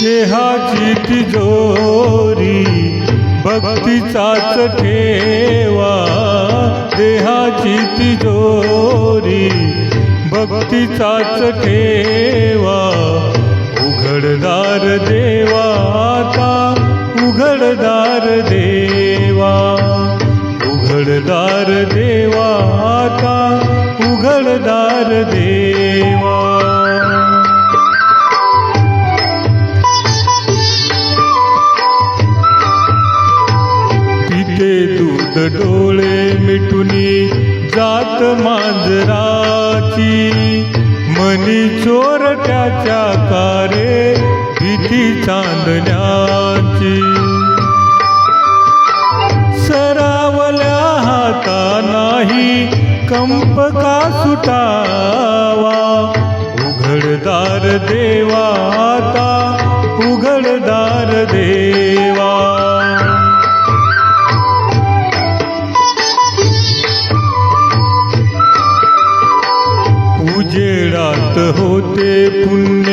देहाची तिजोरी भक्तीचाच ठेवा, देहाची तिजोरी भक्तीचाच ठेवा. उघडदार देवा आता, उघडदार देवा, उघडदार देवा आता, उघडदार देवा. पिते दूध डोळे मिटुनी जात मांजराची, मनी चोरट्याच्या कारे भीती चांदण्याची. सरावल्या हाता नाही कंप का सुटावा, उघडदार देवा आता, उघडदार देवा. उजेडात होते पुण्य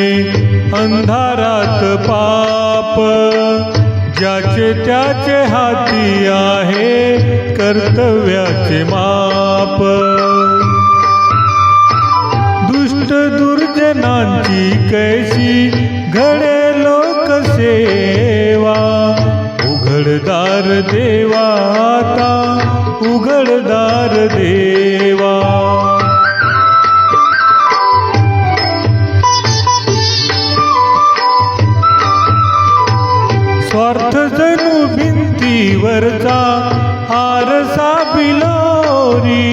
अंधारात पाप, ज्याचे त्याचे हाती आहे कर्तव्याचे माप. दुष्ट दुर्जनांची कैसी घडे लोकसेवा, उघडदार देवा आता, उघडदार देवा. स्वार्थ जणू भिंतीवरचा आरसा बिलोरी,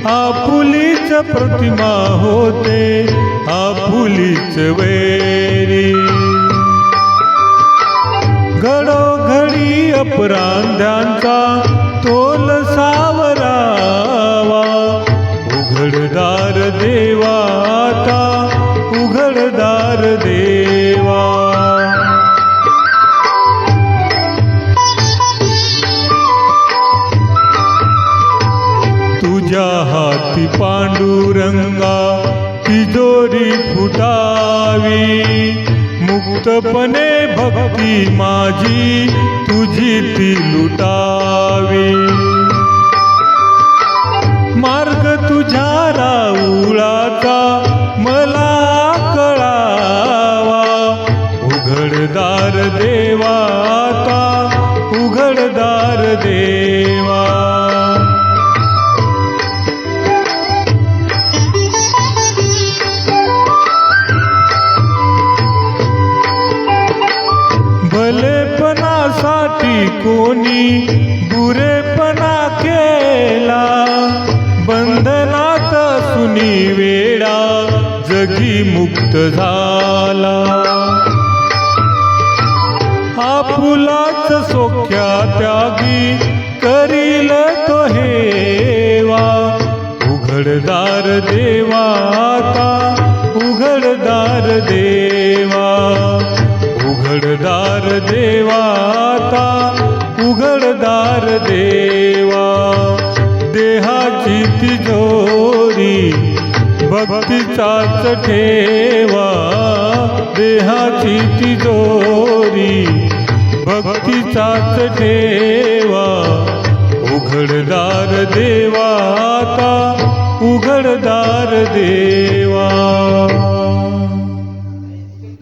आपुलीच प्रतिमा होते आपुलीच वैरी. घडोघडी अपराध्यांचा तोल सावरावा, उघडदार देवा आता, उघडदार देवा. तुझ्या हाती पांडुरंगा तिजोरी फुटावी, मुक्तपणे भक्ती माझी तुझी ती लुटावी. मार्ग तुझ्या राऊळाचा मला कळावा, उघडदार देवा आता, उघडदार देवा. भलेपणासाठी कोणी बुरेपणा केला, बंधनात सुनी वेडा जगी मुक्त झाला. आपुलाच सोख्या त्यागी करील तो हेवा, उघडदार देवा आता, उघडदार देवा, उघडदार देवा आता, उघडदार देवा. देहाची तिजोरी भक्तीचाच ठेवा, देहाची तिजोरी भक्तीचाच ठेवा. उघडदार देवा आता, उघडदार देवा.